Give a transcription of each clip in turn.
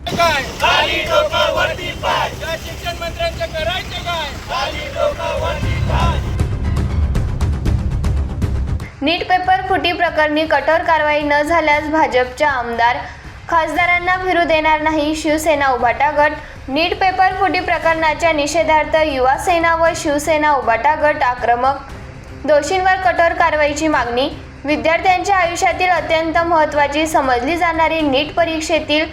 काय खाली डोकं वरती पाय, या शिक्षण मंत्र्यांचं करायचं काय खाली डोकं वरती पाय। नीट पेपर फुटी प्रकरणी कठोर कारवाई न झाल्यास भाजपच्या आमदार खासदारांना फिरू देणार नाही, शिवसेना उभाटा गट। नीट पेपर फुटी प्रकरणाच्या निषेधार्थ युवा सेना व शिवसेना उभाटा गट आक्रमक। दोषींवर कठोर कारवाईची मागणी। विद्यार्थ्यांच्या आयुष्यातील अत्यंत महत्त्वाची समजली जाणारी नीट परीक्षेतील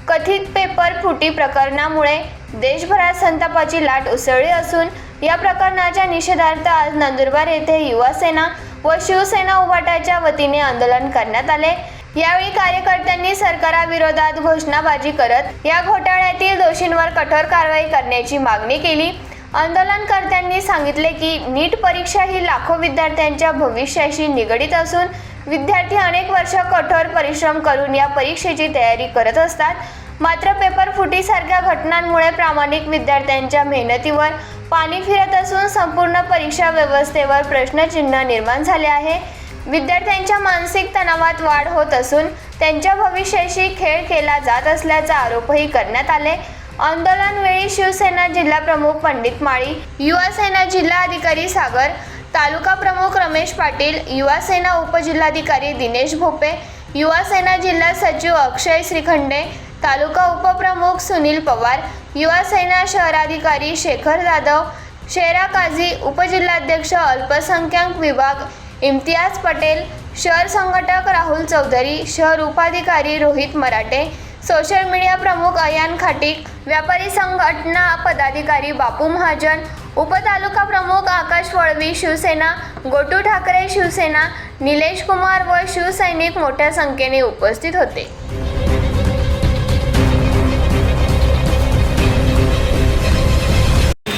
कथित पेपर फुटी प्रकरणामुळे देशभरात संतापाची लाट उसळली असून या प्रकरणाच्या निषेधार्थ आज नंदुरबार येथे युवा सेना व शिवसेना उभाटाच्या वतीने आंदोलन करण्यात आले। यावेळी कार्यकर्त्यांनी सरकारविरोधात घोषणाबाजी करत या घोटाळ्यातील दोषींवर कठोर कारवाई करण्याची मागणी केली। आंदोलनकर्त्यांनी सांगितले की नीट परीक्षा ही लाखो विद्यार्थ्यांच्या भविष्याशी निगडीत असून विद्यार्थी अनेक वर्ष कठोर परिश्रम करून या परीक्षेची तयारी करत असतात। मात्र पेपर फुटीसारख्या घटनांमुळे प्रामाणिक विद्यार्थ्यांच्या मेहनतीवर पाणी फिरत असून संपूर्ण परीक्षा व्यवस्थेवर प्रश्नचिन्ह निर्माण झाले आहे। विद्यार्थ्यांच्या मानसिक तणावात वाढ होत असून त्यांच्या भविष्याशी खेळ केला जात असल्याचा आरोपही करण्यात आले। आंदोलनवेळी शिवसेना जिल्हा प्रमुख पंडित माळी, युवा सेना जिल्हा अधिकारी सागर, तालुका प्रमुख रमेश पाटील, युवा सेना उपजिल्हाधिकारी दिनेश भोपे, युवा सेना जिल्हा सचिव अक्षय श्रीखंडे, तालुका उपप्रमुख सुनील पवार, युवा सेना शहराधिकारी शेखर जाधव, शेरा काझी, उपजिल्हाध्यक्ष अल्पसंख्याक विभाग इम्तियाज पटेल, शहर संघटक राहुल चौधरी, शहर उपाधिकारी रोहित मराठे, सोशल मीडिया प्रमुख अयान खाटिक, व्यापारी संघटना पदाधिकारी बापू महाजन, उपतालुका प्रमुख आकाश वळवी शिवसेना, गोटू ठाकरे शिवसेना, निलेश कुमार व शिवसैनिक मोठ्या संख्येने उपस्थित होते।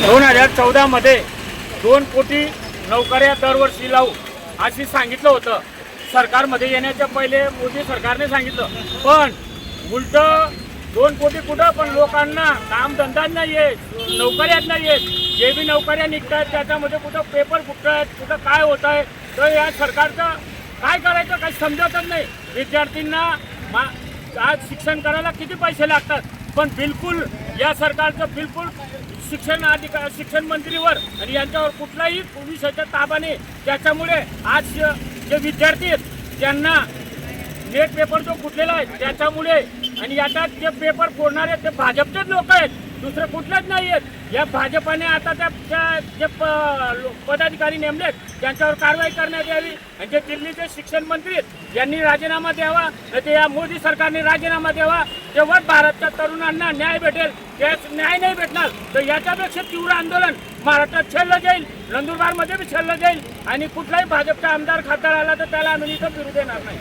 2014 मध्ये 2 कोटी नोकऱ्या दरवर्षी लावू अशी सांगितलं होतं। सरकारमध्ये येण्याच्या पहिले मोदी सरकारने सांगितलं, पण उलट 2 कोटी कुठं, पण लोकांना काम धंदा नाही आहे, नोकऱ्या नाही आहेत। जे बी नोकऱ्या निघतात त्याच्यामध्ये कुठं पेपर फुटतात, कुठं काय होत आहे। तर या सरकारचं काय करायचं काही समजतच नाही। विद्यार्थ्यांना आज शिक्षण करायला किती पैसे लागतात, पण बिलकुल या सरकारचं बिलकुल शिक्षण मंत्रीवर आणि यांच्यावर कुठलाही विषयाचा ताबा नाही। त्याच्यामुळे आज जे विद्यार्थी आहेत त्यांना नेट पेपर जो फुटलेला आहे त्याच्यामुळे, आणि याच्यात जे पेपर फोडणारे ते भाजपचेच लोक आहेत, दुसरे कुठलेच नाही आहेत। या भाजपाने आता जे पदाधिकारी नेमलेत त्यांच्यावर कारवाई करण्यात यावी, आणि जे दिल्लीचे शिक्षण मंत्री आहेत यांनी राजीनामा द्यावा, ते या मोदी सरकारने राजीनामा द्यावा। जेव्हा भारतच्या तरुणांना न्याय भेटेल, त्याच न्याय नाही भेटणार तर याच्यापेक्षा तीव्र आंदोलन महाराष्ट्रात छेडलं जाईल, नंदुरबारमध्ये बी छेडलं जाईल, आणि कुठलाही भाजपचा आमदार खासदार आला तर त्याला आम्ही इथं फिरू देणार नाही।